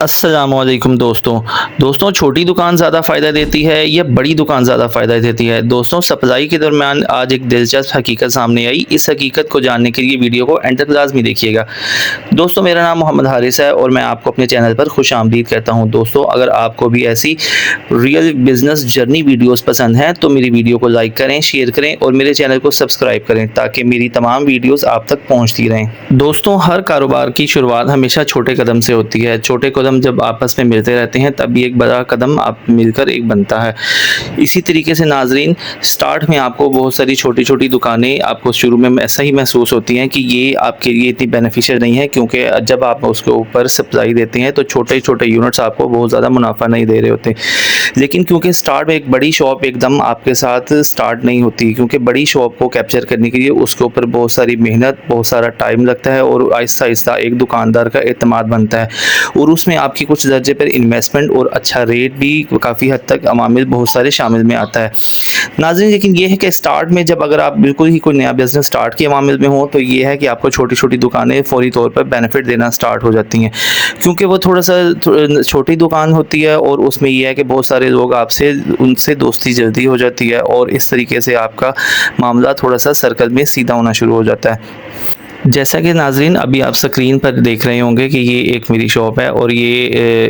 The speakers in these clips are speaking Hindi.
अस्सलामुअलैकुम दोस्तों छोटी दुकान ज़्यादा फ़ायदा देती है या बड़ी दुकान ज़्यादा फ़ायदा देती है। दोस्तों सप्लाई के दरमियान आज एक दिलचस्प हकीकत सामने आई। इस हकीकत को जानने के लिए वीडियो को एंड तक लाज़मी देखिएगा। दोस्तों मेरा नाम मोहम्मद हारिस है और मैं आपको अपने चैनल पर खुशामदीद कहता हूं। दोस्तों अगर आपको भी ऐसी रियल बिज़नेस जर्नी वीडियोस पसंद हैं तो मेरी वीडियो को लाइक करें, शेयर करें और मेरे चैनल को सब्सक्राइब करें ताकि मेरी तमाम वीडियोस आप तक पहुंचती रहें। दोस्तों हर कारोबार की शुरुआत हमेशा छोटे कदम से होती है। छोटे कदम जब आपस में मिलते रहते हैं तभी एक बड़ा कदम आप मिलकर एक बनता है। इसी तरीके से नाजरीन स्टार्ट में आपको बहुत सारी छोटी छोटी दुकानें आपको शुरू में ऐसा ही महसूस होती हैं कि ये आपके लिए इतनी बेनिफिशियल नहीं है, क्योंकि जब आप उसके ऊपर सप्लाई देते हैं तो छोटे छोटे यूनिट्स आपको बहुत ज़्यादा मुनाफा नहीं दे रहे होते। लेकिन क्योंकि स्टार्ट में एक बड़ी शॉप एकदम आपके साथ स्टार्ट नहीं होती, क्योंकि बड़ी शॉप को कैप्चर करने के लिए उसके ऊपर बहुत सारी मेहनत, बहुत सारा टाइम लगता है और आहिस्ता आहिस्ता एक दुकानदार का एतमाद बनता है और उसमें आपकी कुछ दर्जे पर इन्वेस्टमेंट और अच्छा रेट भी काफ़ी हद तक अवामिल बहुत सारे शामिल में आता है नाज़रीन। लेकिन ये है कि स्टार्ट में जब अगर आप बिल्कुल ही कोई नया बिज़नेस स्टार्ट के अवामिल में हो तो ये है कि आपको छोटी छोटी दुकानें फौरी तौर पर बेनिफिट देना स्टार्ट हो जाती हैं, क्योंकि वो थोड़ा सा छोटी दुकान होती है और उसमें यह है कि बहुत सारे लोग आपसे उनसे दोस्ती जल्दी हो जाती है और इस तरीके से आपका मामला थोड़ा सा सर्कल में सीधा होना शुरू हो जाता है। जैसा कि नाजरीन अभी आप स्क्रीन पर देख रहे होंगे कि ये एक मेरी शॉप है और ये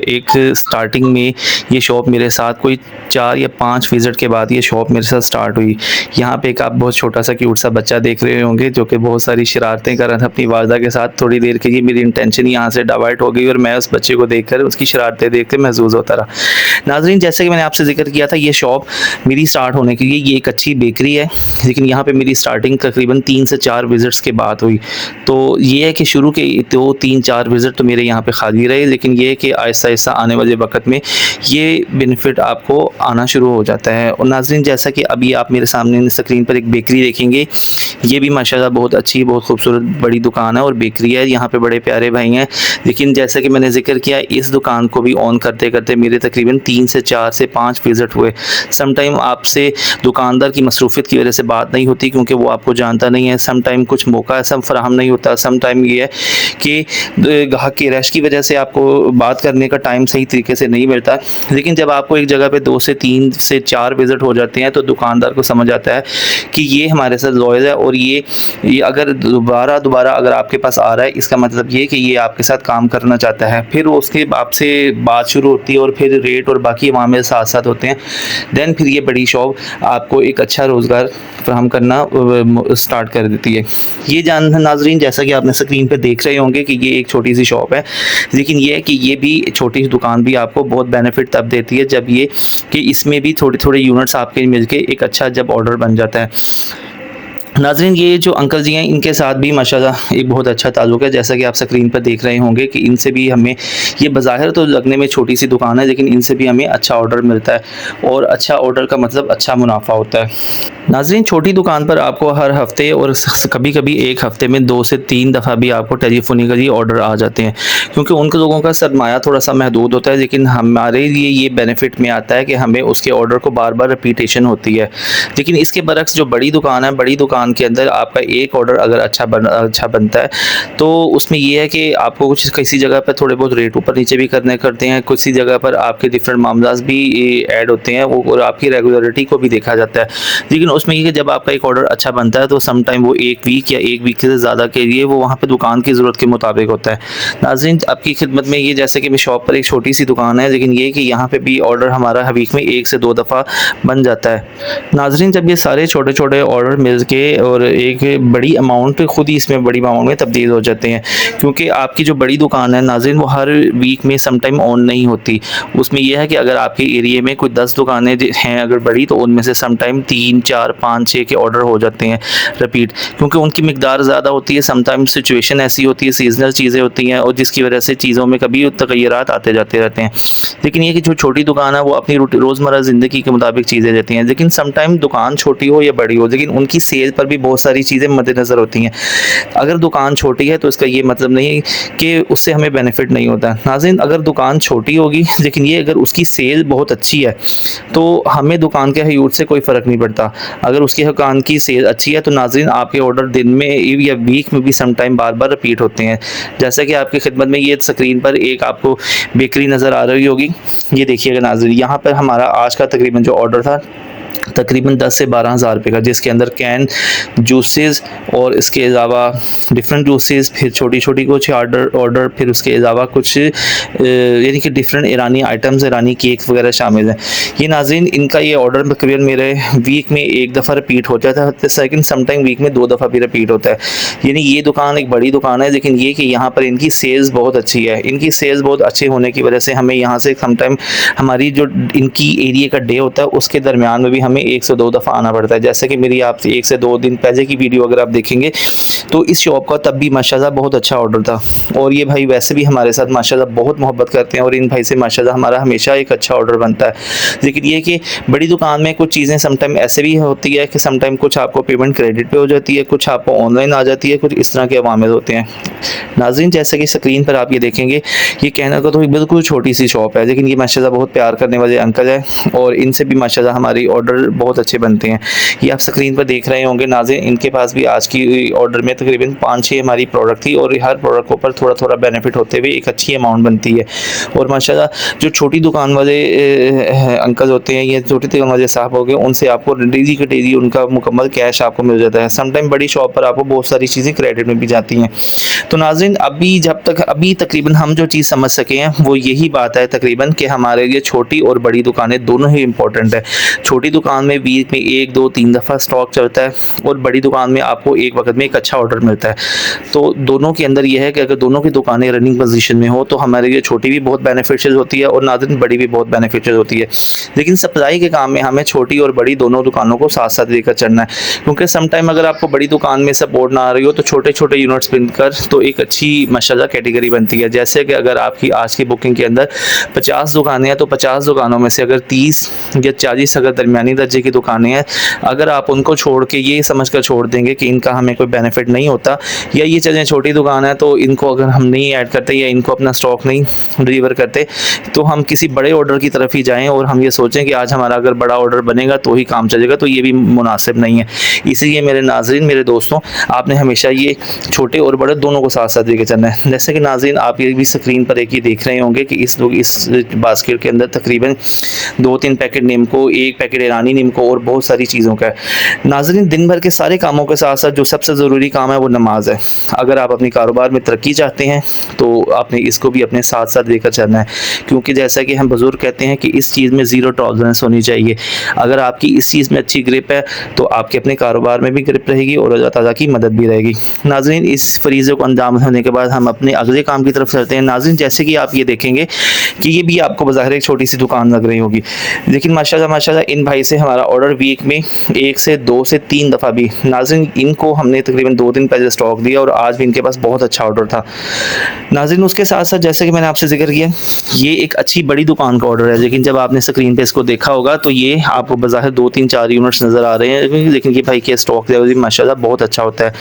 एक स्टार्टिंग में ये शॉप मेरे साथ कोई 4 या 5 विज़िट के बाद ये शॉप मेरे साथ स्टार्ट हुई। यहाँ पे एक आप बहुत छोटा सा क्यूट सा बच्चा देख रहे होंगे जो कि बहुत सारी शरारतें कर रहा था अपनी वालदा के साथ। थोड़ी देर के लिए मेरी इंटेंशन यहाँ से डाइवर्ट हो गई और मैं उस बच्चे को देखकर उसकी शरारतें देखते महसूस होता रहा। नाजरीन जैसे कि मैंने आपसे जिक्र किया था ये शॉप मेरी स्टार्ट होने के लिए ये एक अच्छी बेकरी है, लेकिन यहाँ पर मेरी स्टार्टिंग तकरीबन 3 से 4 विज़िट्स के बाद हुई। तो ये है कि शुरू के 2-3-4 विज़िट तो मेरे यहाँ पे खाली रहे, लेकिन ये है कि आहिस्ता आहिस्ता आने वाले वक्त में ये बेनिफिट आपको आना शुरू हो जाता है। और नाज़रीन जैसा कि अभी आप मेरे सामने स्क्रीन पर एक बेकरी देखेंगे, ये भी माशाल्लाह बहुत अच्छी बहुत खूबसूरत बड़ी दुकान है और बेकरी है। यहाँ पे बड़े प्यारे भाई हैं, लेकिन जैसा कि मैंने जिक्र किया इस दुकान को भी ऑन करते करते मेरे तकरीबन 3 से 4 से 5 विज़िट हुए। समटाइम आपसे दुकानदार की मसरूफियत की वजह से बात नहीं होती क्योंकि वो आपको जानता नहीं है। समटाइम कुछ मौका ऐसा फराहम नहीं होता। सम टाइम ये है कि ग्राहक की रश की वजह से आपको बात करने का टाइम सही तरीके से नहीं मिलता। लेकिन जब आपको एक जगह पे 2 से 3 से 4 विज़िट हो जाते हैं तो दुकानदार को समझ आता है कि ये हमारे साथ लॉयल है और ये अगर दोबारा अगर आपके पास आ रहा है इसका मतलब ये कि ये आपके साथ काम करना चाहता है। फिर उसके आपसे बात शुरू होती है और फिर रेट और बाकी मामले साथ साथ होते हैं। देन फिर ये बड़ी शॉप आपको एक अच्छा रोज़गार फराहम करना स्टार्ट कर देती है। ये जान नाजरीन जैसा कि आपने स्क्रीन पे देख रहे होंगे कि ये एक छोटी सी शॉप है, लेकिन ये है कि ये भी छोटी सी दुकान भी आपको बहुत बेनिफिट तब देती है जब ये कि इसमें भी थोड़े थोड़े यूनिट्स आपके मिलके एक अच्छा जब ऑर्डर बन जाता है। नाजरीन ये जो अंकल जी हैं इनके साथ भी माशाल्लाह एक बहुत अच्छा ताल्लुक़ है। जैसा कि आप स्क्रीन पर देख रहे होंगे कि इनसे भी हमें ये बाज़ाहिर तो लगने में छोटी सी दुकान है, लेकिन इनसे भी हमें अच्छा ऑर्डर मिलता है और अच्छा ऑर्डर का मतलब अच्छा मुनाफा होता है। नाजरीन छोटी दुकान पर आपको हर हफ्ते और कभी कभी एक हफ्ते में 2 से 3 दफ़ा भी आपको टेलीफोनिकली ऑर्डर आ जाते हैं, क्योंकि उन लोगों का सरमाया थोड़ा सा महदूद होता है। लेकिन हमारे लिए ये बेनिफिट में आता है कि हमें उसके ऑर्डर को बार बार रिपीटेशन होती है। लेकिन इसके बरक्स जो बड़ी दुकान है, बड़ी दुकान के अंदर आपका एक ऑर्डर अगर अच्छा बनता है तो उसमें यह है कि आपको कुछ किसी जगह पर थोड़े बहुत रेट ऊपर नीचे भी करने करते हैं, किसी जगह पर आपके डिफरेंट मामला भी ऐड होते हैं और आपकी रेगुलरिटी को भी देखा जाता है। लेकिन उसमें ये कि जब आपका एक ऑर्डर अच्छा बनता है तो सम टाइम वो 1 वीक या 1 वीक से ज़्यादा के लिए वो वहाँ पर दुकान की ज़रूरत के मुताबिक होता है। नाज़रीन आपकी खिदमत में ये जैसे कि मेरी शॉप पर एक छोटी सी दुकान है, लेकिन ये कि यहाँ पे भी ऑर्डर हमारा वीक में 1 से 2 दफ़ा बन जाता है। नाज़रीन जब ये सारे छोटे छोटे ऑर्डर मिल के और एक बड़ी अमाउंट खुद ही इसमें बड़ी अमाउंट में तब्दील हो जाते हैं, क्योंकि आपकी जो बड़ी दुकान है नाज़रीन वो हर वीक में सम टाइम ऑन नहीं होती। उसमें यह है कि अगर आपके एरिया में कोई 10 दुकानें हैं अगर बड़ी, तो उनमें से सम टाइम 3, 4, 5, 6 के ऑर्डर हो जाते हैं रिपीट, क्योंकि उनकी मिकदार ज़्यादा होती है। सम टाइम सिचुएशन ऐसी होती है, सीजनल चीज़ें होती हैं और जिसकी वजह से चीज़ों में कभी तगय्युरात आते जाते रहते हैं। लेकिन ये कि जो छोटी दुकान है वो अपनी रोज़मर्रा ज़िंदगी के मुताबिक चीज़ें देती हैं। लेकिन सम टाइम दुकान छोटी हो या बड़ी हो, लेकिन उनकी सेल पर भी बहुत सारी चीज़ें मद्देनज़र होती हैं। अगर दुकान छोटी है तो इसका ये मतलब नहीं कि उससे हमें बेनिफिट नहीं होता। नाज़रीन, अगर दुकान छोटी होगी लेकिन ये अगर उसकी सेल बहुत अच्छी है तो हमें दुकान के हयूर से कोई फ़र्क नहीं पड़ता। अगर उसकी दुकान की सेल अच्छी है तो नाज़रीन आपके ऑर्डर दिन में या वीक में भी सम टाइम बार-बार रिपीट होते हैं। जैसा कि आपकी खिदमत में ये स्क्रीन पर एक आपको बेकरी नज़र आ रही होगी। ये देखिएगा नाज़रीन, यहाँ पर हमारा आज का तकरीबन जो ऑर्डर था तकरीबन 10 से 12 हज़ार रुपये का, जिसके अंदर कैन जूसेस और इसके अलावा डिफरेंट जूसेस, फिर छोटी-छोटी कुछ ऑर्डर फिर उसके अलावा कुछ यानी कि डिफरेंट ईरानी आइटम्स, ईरानी केक्स वगैरह शामिल हैं। ये नाज़रीन इनका ये ऑर्डर तकरीबन मेरे वीक में एक दफ़ा रिपीट हो जाता है, सेकंड सम टाइम वीक में 2 दफ़ा भी रिपीट होता है। यानी ये दुकान एक बड़ी दुकान है, लेकिन ये कि यहाँ पर इनकी सेल्स बहुत अच्छी है। इनकी सेल्स बहुत अच्छी होने की वजह से हमें यहाँ से सम टाइम हमारी जो इनकी एरिया का डे होता है उसके दरमियान में भी हमें 1 से 2 दफ़ा आना पड़ता है। जैसे कि मेरी आप 1 से 2 दिन पहले की वीडियो अगर आप देखेंगे तो इस शॉप का तब भी माशाल्लाह बहुत अच्छा ऑर्डर था, और ये भाई वैसे भी हमारे साथ माशाल्लाह बहुत मोहब्बत करते हैं और इन भाई से माशाल्लाह हमारा हमेशा एक अच्छा ऑर्डर बनता है। लेकिन ये कि बड़ी दुकान में कुछ चीज़ें सम टाइम ऐसे भी होती है कि सम टाइम कुछ आपको पेमेंट क्रेडिट पे हो जाती है, कुछ आपको ऑनलाइन आ जाती है, कुछ इस तरह के अवामिल होते हैं। नाज़रीन, जैसे कि स्क्रीन पर आप ये देखेंगे, ये कहना का तो बिल्कुल छोटी सी शॉप है, लेकिन ये माशाल्लाह बहुत प्यार करने वाले अंकल हैं और इनसे भी माशाल्लाह हमारी ऑर्डर बहुत अच्छे बनते हैं। ये आप स्क्रीन पर देख रहे होंगे नाज़रीन, इनके पास भी आज की ऑर्डर में तकरीबन 5-6 हमारी प्रोडक्ट थी और हर प्रोडक्ट के ऊपर थोड़ा-थोड़ा बेनिफिट होते हुए एक अच्छी अमाउंट बनती है। और माशाल्लाह जो छोटी दुकान वाले अंकल होते हैं या छोटी दुकान वाले साहब हो गए, उनसे आपको डेली का डेली उनका मुकम्मल कैश आपको मिल जाता है। सम टाइम बड़ी शॉप पर आपको बहुत सारी चीज़ें क्रेडिट में भी जाती हैं। तो नाज़रीन, अभी तकरीबन हम जो चीज़ समझ सके हैं वो यही बात है तकरीबन कि हमारे लिए छोटी और बड़ी दुकानें दोनों ही इम्पोर्टेंट है। छोटी दुकान में वीक में 1, 2, 3 दफ़ा स्टॉक चलता है और बड़ी दुकान में आपको एक वक्त में एक अच्छा ऑर्डर मिलता है। तो दोनों के अंदर यह है कि अगर दोनों की दुकानें रनिंग पोजीशन में हो तो हमारे लिए छोटी भी बहुत बेनिफिशियल होती है और नाज़रीन बड़ी भी बहुत बेनिफिशियल होती है। लेकिन सप्लाई के काम में हमें छोटी और बड़ी दोनों दुकानों को साथ साथ लेकर चलना है, क्योंकि सम टाइम अगर आपको बड़ी दुकान में सपोर्ट ना आ रही हो तो छोटे छोटे यूनिट्स बनकर तो एक अच्छी माशाल्लाह कैटेगरी बनती है। जैसे कि अगर आपकी आज की बुकिंग के अंदर 50 दुकानें हैं तो 50 दुकानों में से अगर 30 या 40 अगर दरमियानी दर्जे की दुकानें हैं, अगर आप उनको छोड़ के ये समझ कर छोड़ देंगे कि इनका हमें कोई बेनिफिट नहीं होता या ये चलें छोटी दुकान है तो इनको अगर हम नहीं ऐड करते या इनको अपना स्टॉक नहीं डिलीवर करते तो हम किसी बड़े ऑर्डर की तरफ ही जाएं और हम ये सोचें कि आज हमारा अगर बड़ा ऑर्डर बनेगा तो ही काम चलेगा, तो ये भी मुनासिब नहीं है। इसलिए मेरे नाज़रीन, मेरे दोस्तों, आपने हमेशा ये छोटे और बड़े दोनों को साथ साथ लेके चलना है। जैसे कि नाज़रीन आप ये भी स्क्रीन पर एक ही देख रहे होंगे कि इस बास्केट के अंदर तकरीबन 2-3 पैकेट नीमको, 1 पैकेट ईरानी नीमको और बहुत सारी चीज़ों का है। नाज़रीन, दिन भर के सारे कामों के साथ साथ जो सबसे ज़रूरी काम है वो नमाज है। अगर आप अपने कारोबार में तरक्की चाहते हैं तो आपने इसको भी अपने साथ साथ लेकर चलना है, क्योंकि जैसा कि हम बुजुर्ग कहते हैं कि इस चीज़ में ज़ीरो टॉलरेंस होनी चाहिए। अगर आपकी इस चीज़ में अच्छी ग्रिप है तो आपके अपने कारोबार में भी ग्रिप रहेगी और अल्लाह ताला की मदद भी रहेगी। नाज़रीन, इस फरीज़े को अंजाम होने के बाद हम अपने अगले काम की तरफ चलते हैं। नाज़रीन, जैसे कि आप ये देखेंगे कि ये भी आपको बाज़ाहिर एक छोटी सी दुकान लग रही होगी, लेकिन माशाल्लाह इन भाई से हमारा ऑर्डर वीक में 1 से 2 से 3 दफ़ा भी, नाज़रीन इनको हमने तकरीबन 2 दिन पहले स्टॉक दिया और आज भी इनके पास बहुत अच्छा ऑर्डर था। नाज़रीन, उसके साथ साथ जैसे कि मैंने आपसे जिक्र किया, ये एक अच्छी बड़ी दुकान का ऑर्डर है, लेकिन जब आपने स्क्रीन पे इसको देखा होगा तो ये आपको बाज़ाहिर 2, 3, 4 यूनिट्स नज़र आ रहे हैं, लेकिन ये भाई के स्टॉक लेवल भी माशाल्लाह बहुत अच्छा होता है।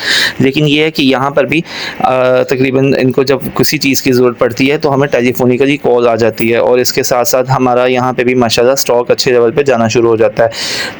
लेकिन ये है कि यहाँ पर भी तकरीबन इनको जब किसी चीज़ की ज़रूरत पड़ती है तो हमें टेलीफोनिकली कॉल आ जाती है और इसके साथ साथ हमारा यहाँ पे भी माशाल्लाह स्टॉक अच्छे लेवल पे जाना शुरू हो जाता है।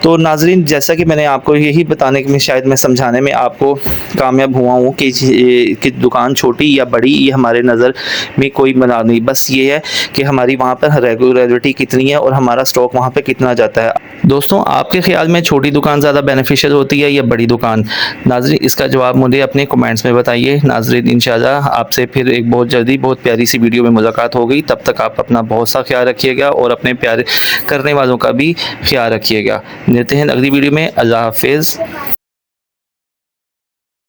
तो नाज़रीन, जैसा कि मैंने आपको यही बताने में, शायद मैं समझाने में आपको कामयाब हुआ हूँ कि दुकान छोटी या बड़ी ये हमारे नज़र में कोई बना नहीं, बस ये है कि हमारी वहाँ पर रेगुलरिटी कितनी है और हमारा स्टॉक वहाँ पे कितना जाता है। दोस्तों, आपके ख्याल में छोटी दुकान ज़्यादा बेनिफिशियल होती है या बड़ी दुकान? नाज़रीन, इसका जवाब मुझे अपने कमेंट्स में बताइए। नाज़रीन, इंशाल्लाह आपसे फिर एक बहुत जल्दी बहुत प्यारी सी वीडियो में मुलाकात होगी। तब तक आप अपना बहुत सा ख्याल रखिएगा और अपने प्यारे करने वालों का भी ख्याल रखिएगा। मिलते हैं अगली वीडियो में। अल्लाह हाफिज़।